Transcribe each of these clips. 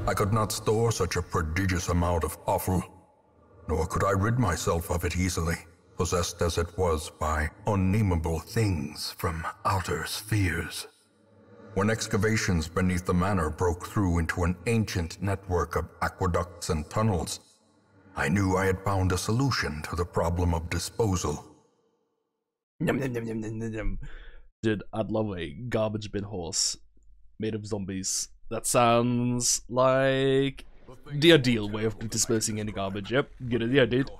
I could not store such a prodigious amount of offal, nor could I rid myself of it easily, possessed as it was by unnameable things from outer spheres. When excavations beneath the manor broke through into an ancient network of aqueducts and tunnels, I knew I had found a solution to the problem of disposal. Yum, yum, yum, yum, yum, yum. Dude, I'd love a garbage bin horse made of zombies. That sounds like the ideal way of disposing any garbage. Yep, good idea, dude.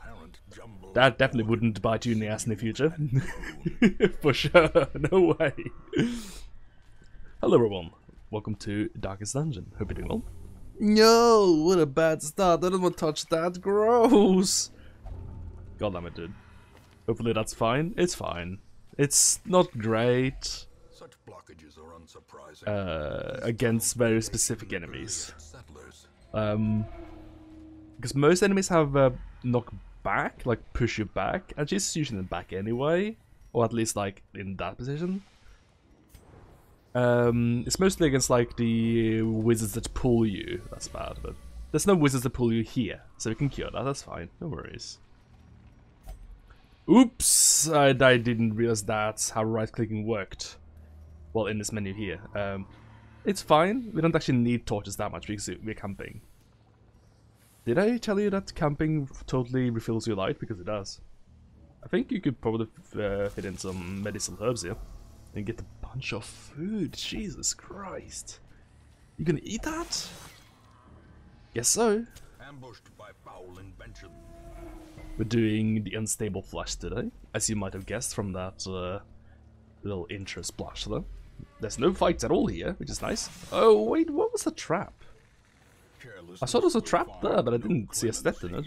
That definitely wouldn't bite you in the ass in the future. For sure, no way. Hello everyone, welcome to Darkest Dungeon. Hope you're doing well. No, what a bad start. I don't want to touch that. Gross. God damn it, dude. Hopefully that's fine. It's fine. It's not great. Such blockages are unsurprising. Against very specific enemies. Because most enemies have knock back, like push you back, and she's usually in the back anyway, or at least like in that position. It's mostly against like the wizards that pull you. That's bad, but there's no wizards that pull you here, so we can cure that. That's fine. No worries. Oops! I didn't realize that's how right-clicking worked. Well, in this menu here. It's fine. We don't actually need torches that much because we're camping. Did I tell you that camping totally refills your light? Because it does. I think you could probably fit in some medicinal herbs here. And get a bunch of food. Jesus Christ. You gonna eat that? Guess so. Ambushed by foul invention. We're doing the unstable flash today, as you might have guessed from that little intro splash though. There's no fights at all here, which is nice. Oh wait, what was the trap? I saw there was a trap there, but I didn't see a step in it.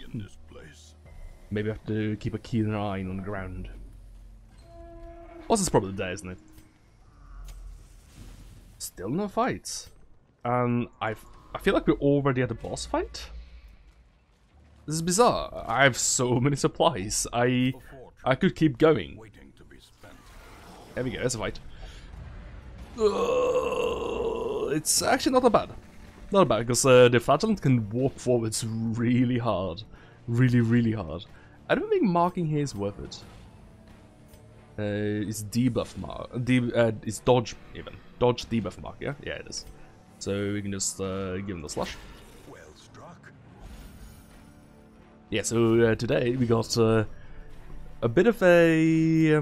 Maybe I have to keep a keen eye on the ground. Also, it's probably the day, isn't it? Still no fights. And I feel like we're already at the boss fight. This is bizarre. I have so many supplies. I could keep going. There we go, there's a fight. It's actually not that bad. Not bad, because the flagellant can warp forwards really hard. Really, really hard. I don't think marking here is worth it. It's debuff mark. It's dodge even. Dodge debuff mark, yeah? Yeah, it is. So we can just give him the slush. Well struck. Yeah, so today we got a bit of a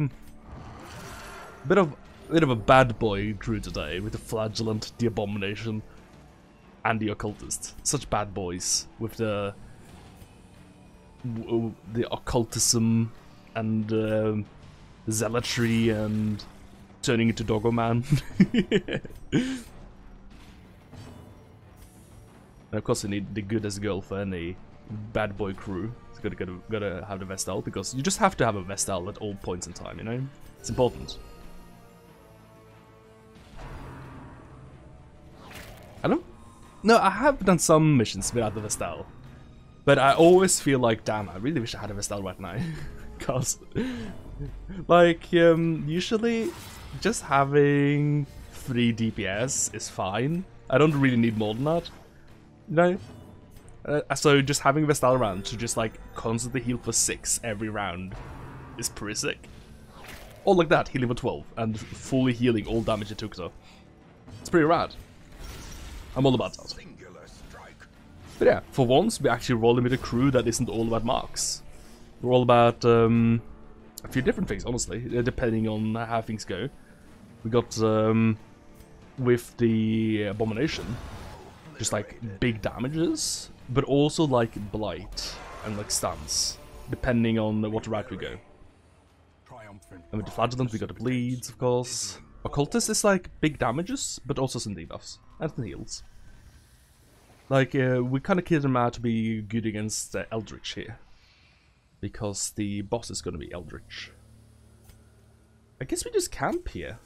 bit of a bad boy crew today with the flagellant, the abomination, and the occultist. Such bad boys with the occultism and zealotry and turning into Doggo Man. And of course, you need the good as girl for any bad boy crew. It's gotta have the Vestal, because you just have to have a Vestal at all points in time, you know? It's important. I don't... No, I have done some missions without the Vestal. But I always feel like, damn, I really wish I had a Vestal right now. Because, like, usually just having 3 DPS is fine. I don't really need more than that. You know? So just having Vestal around to just like constantly heal for 6 every round is pretty sick. Or like that, healing for 12 and fully healing all damage it took though. It's pretty rad. I'm all about that. But yeah, for once we're actually rolling with a crew that isn't all about marks. We're all about a few different things, honestly, depending on how things go. We got with the abomination, just like big damages, but also like blight and like stuns, depending on what route we go. And with the flagellant we got the bleeds, of course. Occultist is like big damages, but also some debuffs and some heals. Like we kind of kid them out to be good against Eldritch here, because the boss is going to be Eldritch. I guess we just camp here.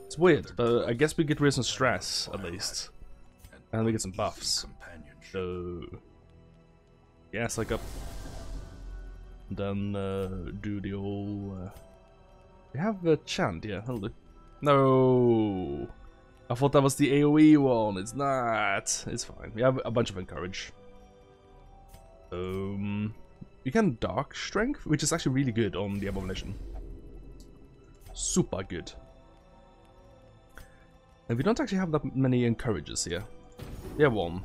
It's weird, but I guess we get rid of some stress, at least. And we get some buffs. So... yeah, it's like up. Then do the old... we have a chant, yeah. No! I thought that was the AoE one. It's not. It's fine. We have a bunch of encourage. You can dark strength, which is actually really good on the abomination. Super good. And we don't actually have that many encourages here. We have one.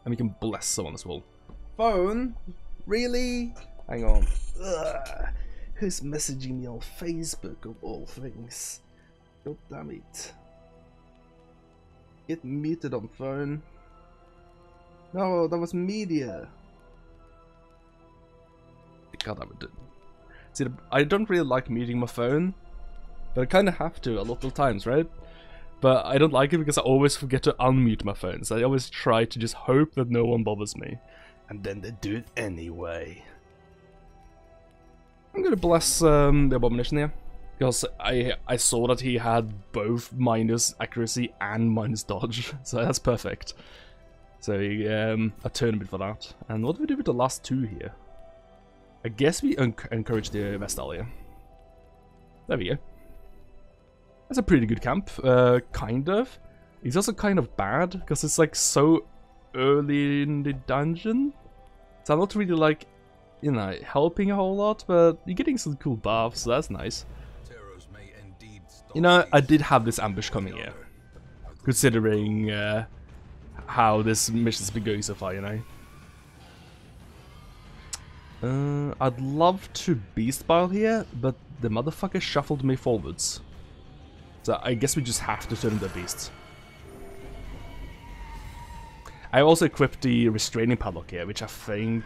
And we can bless someone as well. Phone? Really? Hang on. Ugh. Who's messaging me on Facebook of all things? God damn it. Get muted on phone. No, that was media. God damn it. See, I don't really like muting my phone, but I kind of have to a lot of times, right? But I don't like it because I always forget to unmute my phone, so I always try to just hope that no one bothers me. And then they do it anyway. I'm gonna bless the abomination here, because I saw that he had both minus accuracy and minus dodge, so that's perfect. So I turn a bit for that. And what do we do with the last two here? I guess we encourage the Vestal here. There we go. That's a pretty good camp, kind of. It's also kind of bad, because it's like so early in the dungeon. So I'm not really like, you know, helping a whole lot, but you're getting some cool buffs, so that's nice. You know, I did have this ambush coming here, considering how this mission's been going so far, you know. I'd love to beast bile here, but the motherfucker shuffled me forwards. So I guess we just have to turn into a beast. I also equipped the restraining padlock here, which I think,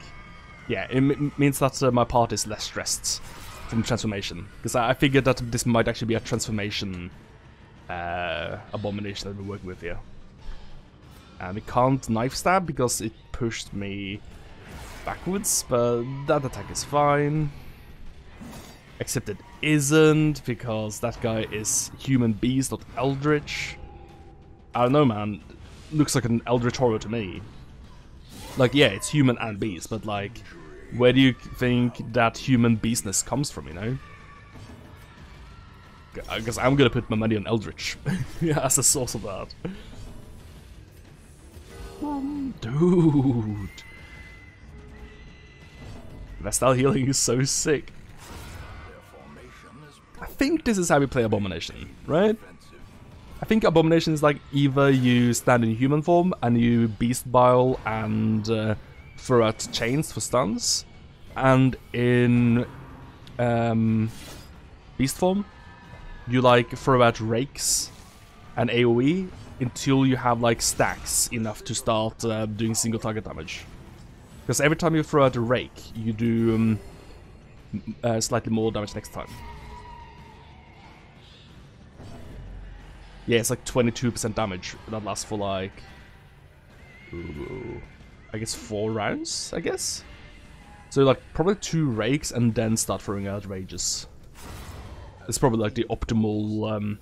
yeah, it means that my part is less stressed from transformation. Because I figured that this might actually be a transformation abomination that we're working with here. And we can't knife stab because it pushed me backwards, but that attack is fine. Except it isn't, because that guy is human beast, not eldritch. I don't know, man. Looks like an eldritch horror to me. Like, yeah, it's human and beast, but like, where do you think that human beastness comes from, you know? Because I'm gonna put my money on eldritch as a source of that. Dude. Vestal healing is so sick. I think this is how we play Abomination, right? I think Abomination is like either you stand in human form and you beast bile and throw out chains for stuns, and in beast form you like throw out rakes and AoE until you have like stacks enough to start doing single target damage. Because every time you throw out a rake, you do slightly more damage next time. Yeah, it's like 22% damage. That lasts for like, ooh, I guess 4 rounds, I guess? So like probably 2 rakes and then start throwing out rages. It's probably like the optimal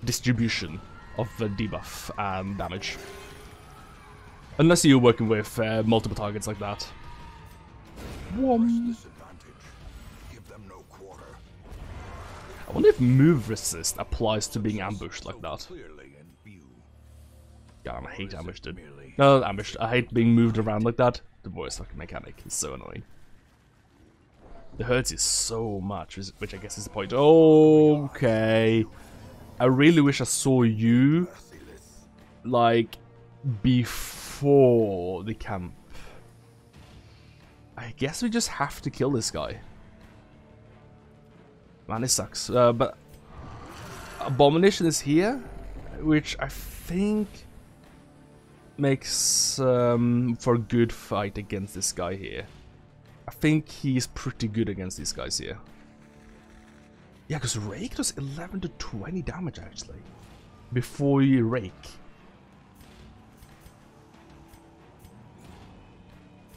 distribution of debuff and damage. Unless you're working with multiple targets like that. I wonder if move resist applies to being ambushed like that. God, I hate ambush, dude. No, ambushed. I hate being moved around like that. The voice fucking mechanic is so annoying. It hurts you so much, which I guess is the point. Okay. I really wish I saw you, like, before the camp. I guess we just have to kill this guy. Man, it sucks. But Abomination is here, which I think makes for a good fight against this guy here. I think he's pretty good against these guys here. Yeah, because Rake does 11 to 20 damage actually before you Rake.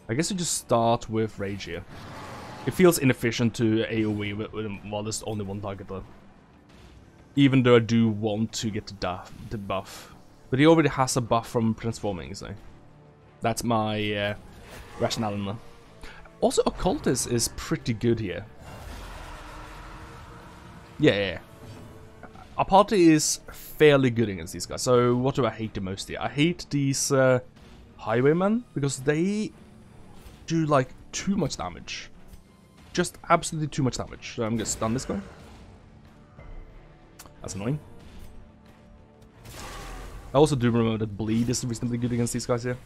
I guess you just start with Rage here. It feels inefficient to AoE while there's only one target though. Even though I do want to get the buff. But he already has a buff from transforming, so that's my rationale in there. Also, Occultist is pretty good here. Yeah. our party is fairly good against these guys. So what do I hate the most here? I hate these highwaymen because they do like too much damage. Just absolutely too much damage. So I'm gonna stun this guy. That's annoying. I also do remember that bleed is reasonably good against these guys here.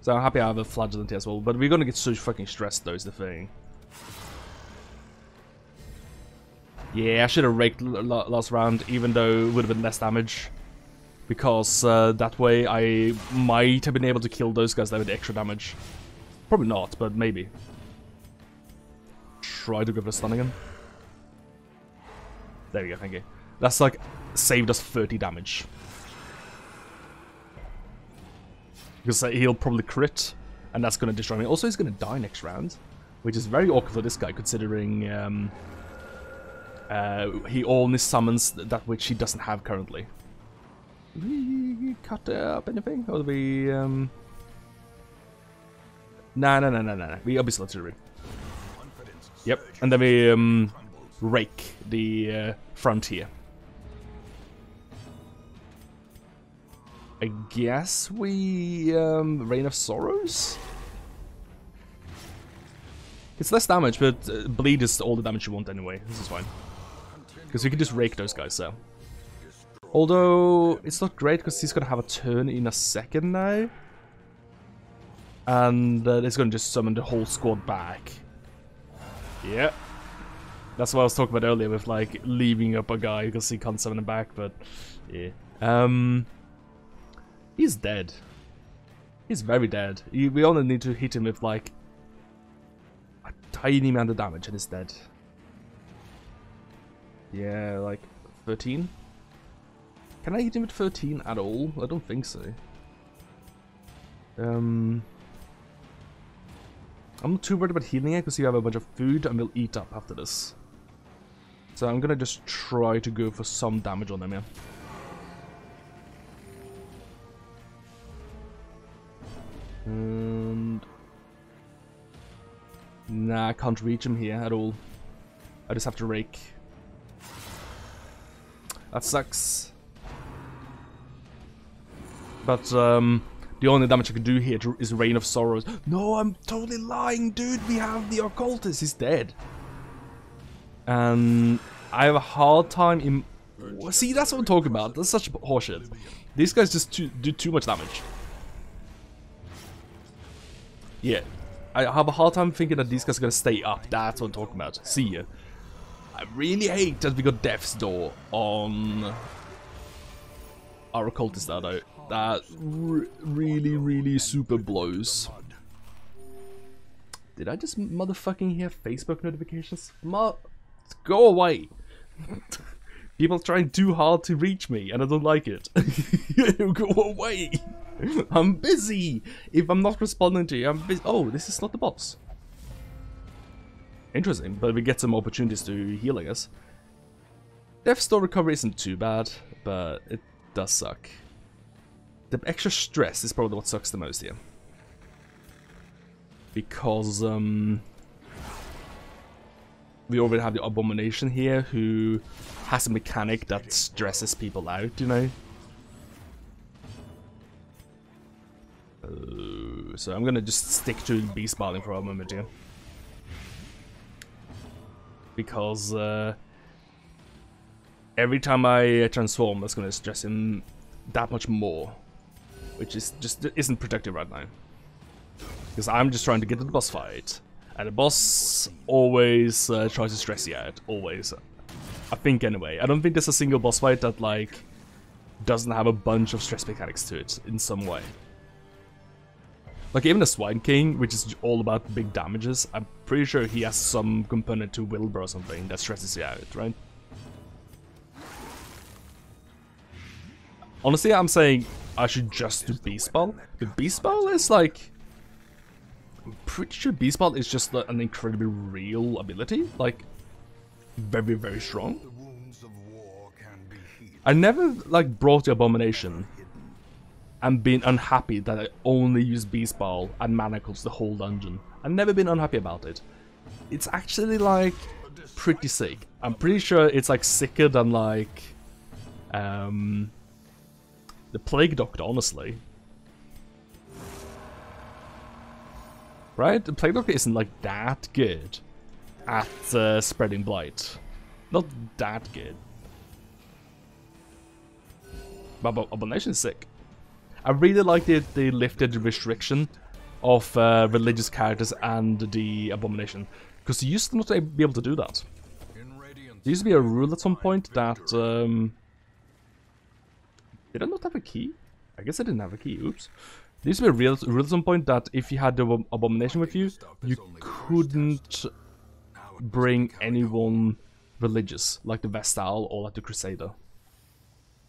So I'm happy I have a flagellant here as well. But we're gonna get so fucking stressed though, is the thing. Yeah, I should have raked last round, even though it would have been less damage. Because that way I might have been able to kill those guys that with extra damage. Probably not, but maybe. Try to go for a stun again. There we go, thank you. That's like, saved us 30 damage. Because he'll probably crit, and that's going to destroy me. Also, he's going to die next round, which is very awkward for this guy, considering he only summons that which he doesn't have currently. Did we cut up anything? Or do we... Nah. We obviously let it ring. Yep, and then we rake the frontier. I guess we Reign of Sorrows? It's less damage, but bleed is all the damage you want anyway. This is fine. Because we can just rake those guys, so. Although, it's not great because he's gonna have a turn in a second now. And it's gonna just summon the whole squad back. Yeah. That's what I was talking about earlier with like leaving up a guy because he can't summon him back, but yeah. He's dead. He's very dead. We only need to hit him with like a tiny amount of damage and he's dead. Yeah, like 13? Can I hit him with 13 at all? I don't think so. I'm not too worried about healing it because you have a bunch of food and we'll eat up after this. So I'm gonna just try to go for some damage on him, yeah. And... nah, I can't reach him here at all. I just have to rake. That sucks. But, the only damage I can do here is Reign of Sorrows. No, I'm totally lying, dude! We have the Occultist, he's dead. And I have a hard time in... see, that's what I'm talking about. That's such horseshit. These guys just do too much damage. Yeah, I have a hard time thinking that these guys are gonna stay up. That's what I'm talking about. See ya. I really hate that we got Death's Door on our Occultist now, though. That really super blows. Did I just motherfucking hear Facebook notifications? Go away. People trying too hard to reach me and I don't like it. Go away. I'm busy. If I'm not responding to you, I'm busy. Oh, this is not the boss. Interesting, but we get some opportunities to heal, I guess. Death's Door recovery isn't too bad, but it does suck. The extra stress is probably what sucks the most here. Because, we already have the Abomination here, who has a mechanic that stresses people out, you know? So I'm gonna just stick to Beast Battling for a moment here. Because, every time I transform, that's gonna stress him that much more. Which is just isn't productive right now. Because I'm just trying to get to the boss fight. And the boss always tries to stress you out. Always. I think anyway. I don't think there's a single boss fight that like doesn't have a bunch of stress mechanics to it in some way. Like even the Swine King, which is all about big damages, I'm pretty sure he has some component to Wilbur or something that stresses you out, right? Honestly, I'm saying I should just do Beast Ball. But Beast Ball is like... I'm pretty sure Beast Ball is just an incredibly real ability. Like, very strong. I never, like, brought the Abomination and been unhappy that I only use Beast Ball and Manacles the whole dungeon. I've never been unhappy about it. It's actually, like, pretty sick. I'm pretty sure it's, like, sicker than, like, The Plague Doctor, honestly. Right? The Plague Doctor isn't like that good at spreading blight. Not that good. But Abomination is sick. I really like that they lifted the restriction of religious characters and the Abomination. Because you used to not be able to do that. There used to be a rule at some point that... did I not have a key? I guess I didn't have a key, oops. There used to be a rule at some point that if you had the Abomination with you, you couldn't bring anyone religious, like the Vestal or like the Crusader.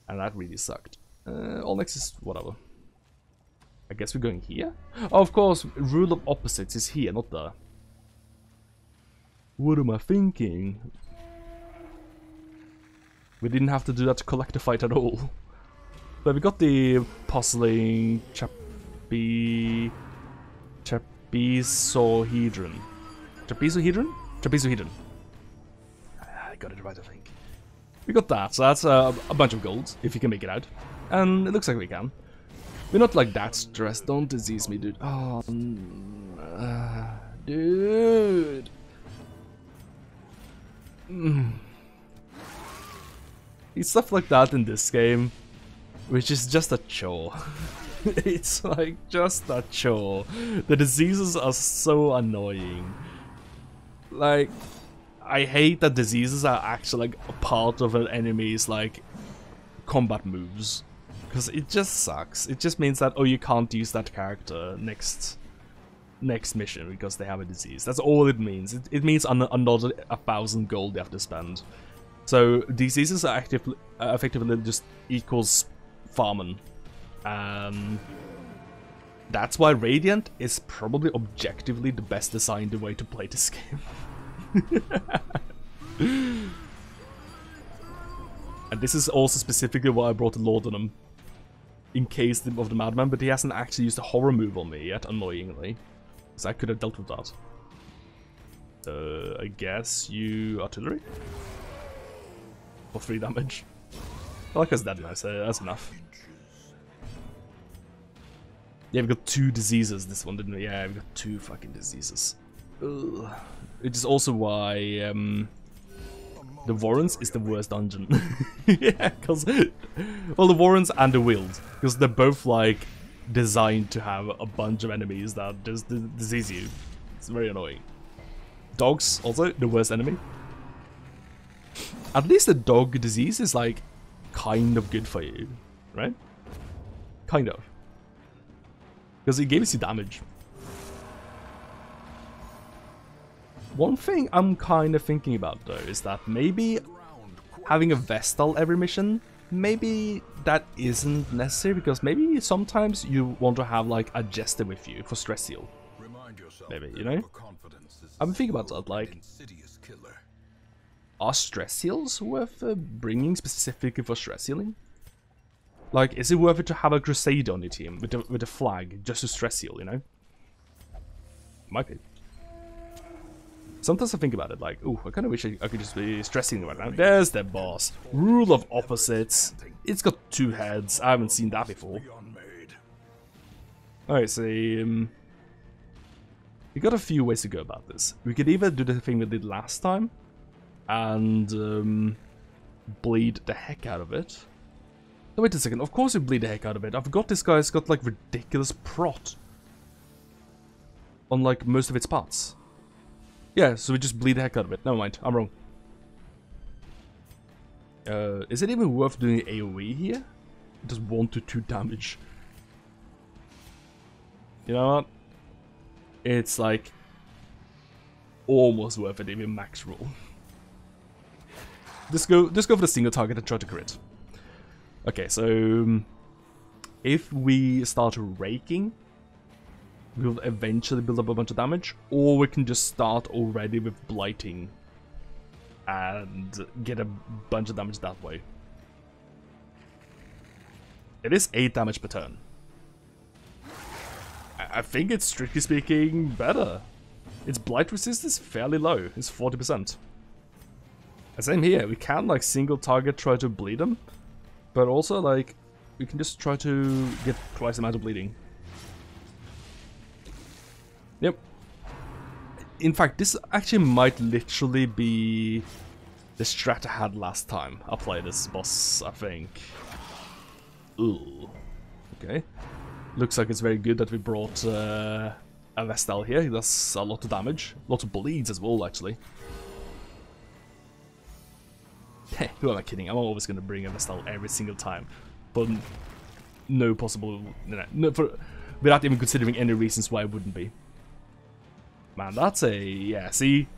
And that really sucked. All next is whatever. I guess we're going here? Oh, of course, rule of opposites is here, not there. What am I thinking? We didn't have to do that to collect the fight at all. But we got the puzzling Trapezohedron. Trapezohedron? Trapezohedron. I got it right, I think. We got that, so that's a bunch of gold, if you can make it out. And it looks like we can. We're not like that stressed, don't disease me, dude. Oh, dude. It's stuff like that in this game, which is just a chore. It's like just a chore. The diseases are so annoying. Like, I hate that diseases are actually like a part of an enemy's like combat moves, because it just sucks. It just means that, oh, you can't use that character next mission because they have a disease. That's all it means. It means another 1,000 gold they have to spend. So diseases are effectively just equals farming. That's why Radiant is probably objectively the best designed way to play this game. And this is also specifically why I brought the Lord on him, in case of the Madman, but he hasn't actually used a horror move on me yet, annoyingly. So I could have dealt with that. I guess you artillery? For 3 damage. I like us dead now, so that's enough. Yeah, we got 2 diseases this one, didn't we? Yeah, we got 2 fucking diseases. Ugh. Which is also why the Warrens is the worst dungeon. Yeah, because well, the Warrens and the Wild, because they're both like designed to have a bunch of enemies that just disease you. It's very annoying. Dogs also the worst enemy. At least the dog disease is like kind of good for you, right? Kind of, because it gives you damage. One thing I'm kind of thinking about though is that maybe having a Vestal every mission, maybe that isn't necessary, because maybe sometimes you want to have like a Jester with you for stress seal. Maybe, you know? I'm thinking about that, like, are stress seals worth bringing specifically for stress healing? Like, is it worth it to have a Crusader on your team with a flag just to stress seal, you know? Might be. Sometimes I think about it like, ooh, I kind of wish I could just be stressing right now. There's the boss. Rule of opposites. It's got 2 heads. I haven't seen that before. Alright, so we got a few ways to go about this. We could either do the thing we did last time and bleed the heck out of it. No, wait a second. Of course we bleed the heck out of it. I forgot this guy's got like ridiculous prot on like most of its parts. Yeah, so we just bleed the heck out of it. Never mind, I'm wrong. Is it even worth doing AoE here? It does 1 to 2 damage. You know what? It's like almost worth it, even max roll. Just go for the single target and try to crit. Okay, so if we start raking, we'll eventually build up a bunch of damage, or we can just start already with blighting and get a bunch of damage that way. It is 8 damage per turn. I think it's, strictly speaking, better. Its blight resistance is fairly low, it's 40%. Same here, we can like single target try to bleed them, But also, like, we can just try to get twice the amount of bleeding. Yep. In fact, this actually might literally be the strat I had last time I played this boss, I think. Ooh. Okay. Looks like it's very good that we brought a Vestal here. He does a lot of damage. Lots of bleeds as well, actually. Heh, who am I kidding? I'm always going to bring a Vestal every single time. But no possible... No, without even considering any reasons why it wouldn't be. Man, that's a... Yeah, see?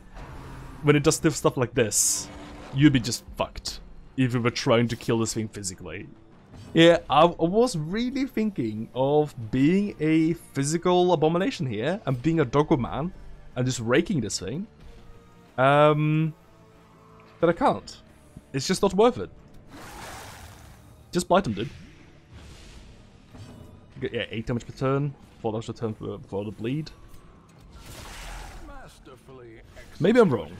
When it does stuff like this, you'd be just fucked. If you were trying to kill this thing physically. Yeah, I was really thinking of being a physical abomination here, and being a doggo man, and just raking this thing. But I can't. It's just not worth it. Just blight him, dude. Yeah, 8 damage per turn, 4 damage per turn for the bleed. Maybe I'm wrong.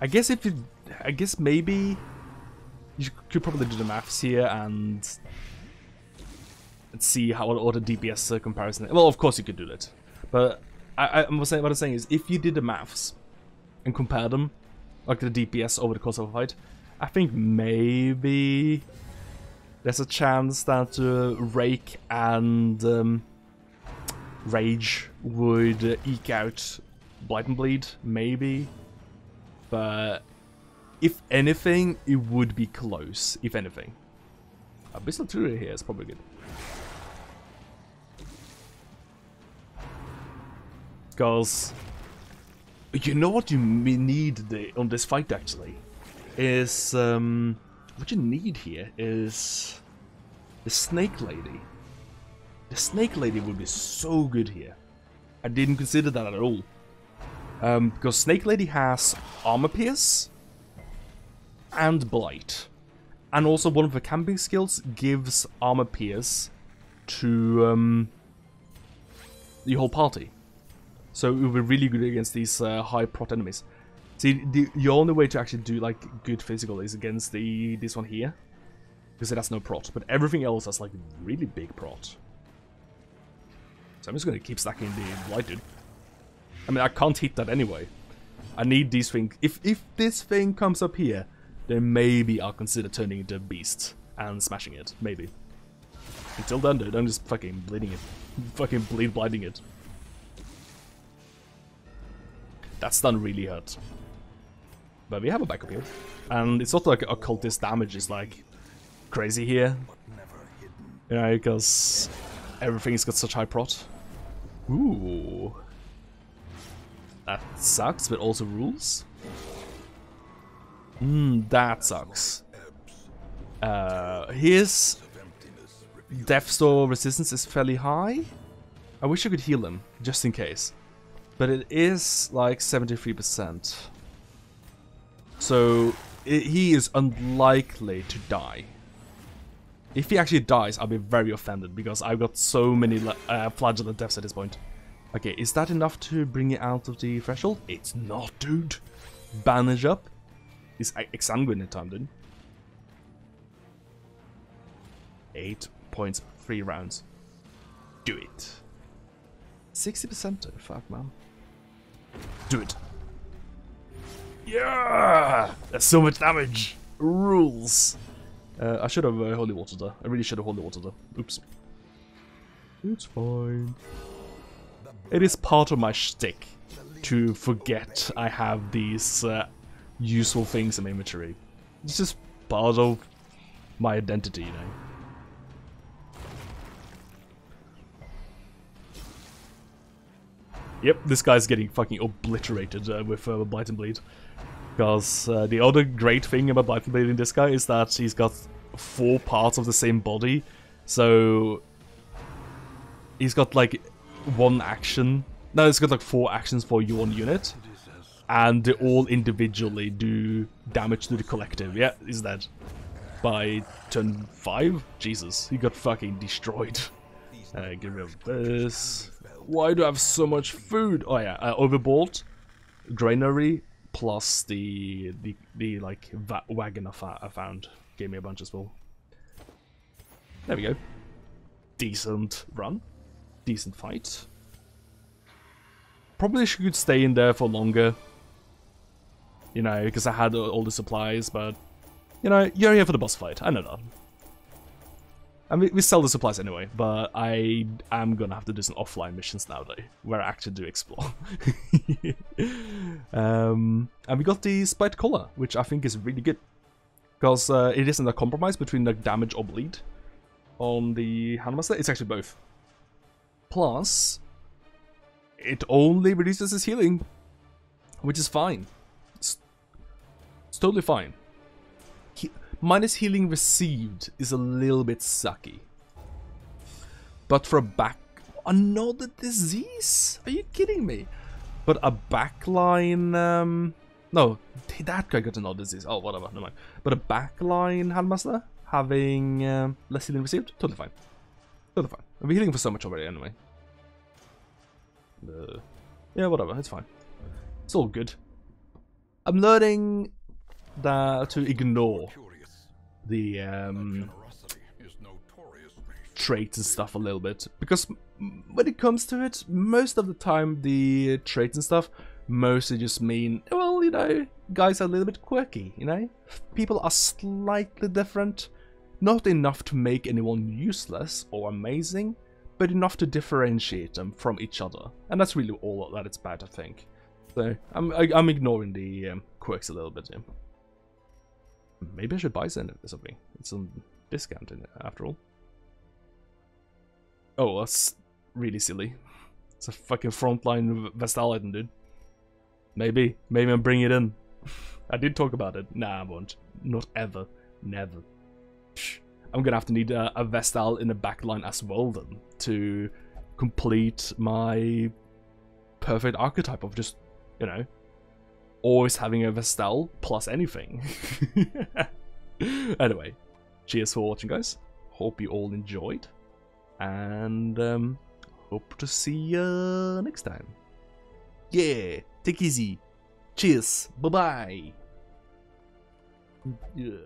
I guess if you... I guess maybe... You could probably do the maths here and see how all the DPS comparison... Well, of course you could do that. But what I'm saying is, if you did the maths and compare them, like the DPS over the course of a fight, I think maybe there's a chance that Rake and Rage would eke out Blight and Bleed, maybe. But if anything, it would be close, if anything. Abyssal Fury here is probably good. Because you know what you need on this fight actually is what you need here is the Snake Lady. The Snake Lady would be so good here. I didn't consider that at all. Because Snake Lady has Armor Pierce and Blight. And also one of the camping skills gives Armor Pierce to the whole party. So it will be really good against these high prot enemies. See, the only way to actually do like good physical is against this one here. Because it has no prot, but everything else has like really big prot. So I'm just gonna keep stacking the Blight, dude. I mean, I can't hit that anyway. I need these things. If this thing comes up here, then maybe I'll consider turning into a beast and smashing it. Maybe. Until then, dude, I'm just fucking bleeding it. Fucking blinding it. That stun really hurt. But we have a backup here. And it's not like occultist damage is like crazy here. You know, because everything's got such high prot. Ooh. That sucks, but also rules. That sucks. His Death Store resistance is fairly high. I wish I could heal him, just in case. But it is like 73%. So he is unlikely to die. If he actually dies, I'll be very offended because I've got so many flagellant deaths at this point. Okay, is that enough to bring it out of the threshold? It's not, dude. Bandage up. Is exsanguinate time, dude. 8 points, 3 rounds. Do it. 60%, fuck, man. Do it. Yeah! That's so much damage. Rules. I should have holy water there. I really should have holy water there. Oops. It's fine. It is part of my shtick to forget I have these useful things in my inventory. It's just part of my identity, you know. Yep, this guy's getting fucking obliterated with Blight and Bleed. Because the other great thing about Blight and Bleed in this guy is that he's got 4 parts of the same body. So he's got like 1 action. No, it's got like 4 actions for your unit. And they all individually do damage to the collective. Yeah, he's dead. By turn 5? Jesus, he got fucking destroyed. Get rid of this. Why do I have so much food? Oh yeah, Overbolt, Granary, plus the like wagon I found. gave me a bunch as well. There we go. Decent run. Decent fight. Probably should stay in there for longer. You know, because I had all the supplies, but... You know, you're here for the boss fight. I know that. I mean, we sell the supplies anyway, but I am gonna have to do some offline missions now, though, where I actually do explore. And we got the spiked collar, which I think is really good. Because it isn't a compromise between the damage or bleed on the Handmaster. It's actually both. Plus, it only reduces his healing, which is fine. It's totally fine. Minus healing received is a little bit sucky. But for a back... Another disease? Are you kidding me? But a backline... No, that guy got another disease. Oh, whatever, never mind. But a backline Handmaster having less healing received? Totally fine. Totally fine. I've been healing for so much already anyway. Yeah, whatever, it's fine. It's all good. I'm learning that to ignore the traits and stuff a little bit, because when it comes to it, most of the time the traits and stuff mostly just mean, well, you know, guys are a little bit quirky, you know? People are slightly different, not enough to make anyone useless or amazing, but enough to differentiate them from each other, and that's really all that it's about, I think. So I'm ignoring the quirks a little bit. Yeah. Maybe I should buy something. It's on discount in it, after all. Oh, that's really silly. It's a fucking frontline Vestal item, dude. Maybe I'm bringing it in. I did talk about it. Nah, I won't. Not ever. Never. Psh. I'm gonna have to need a Vestal in the backline as well then to complete my perfect archetype of just, you know, always having a Vestal plus anything. Anyway, cheers for watching, guys. Hope you all enjoyed, and hope to see you next time. Yeah, take it easy. Cheers. Bye bye. Yeah.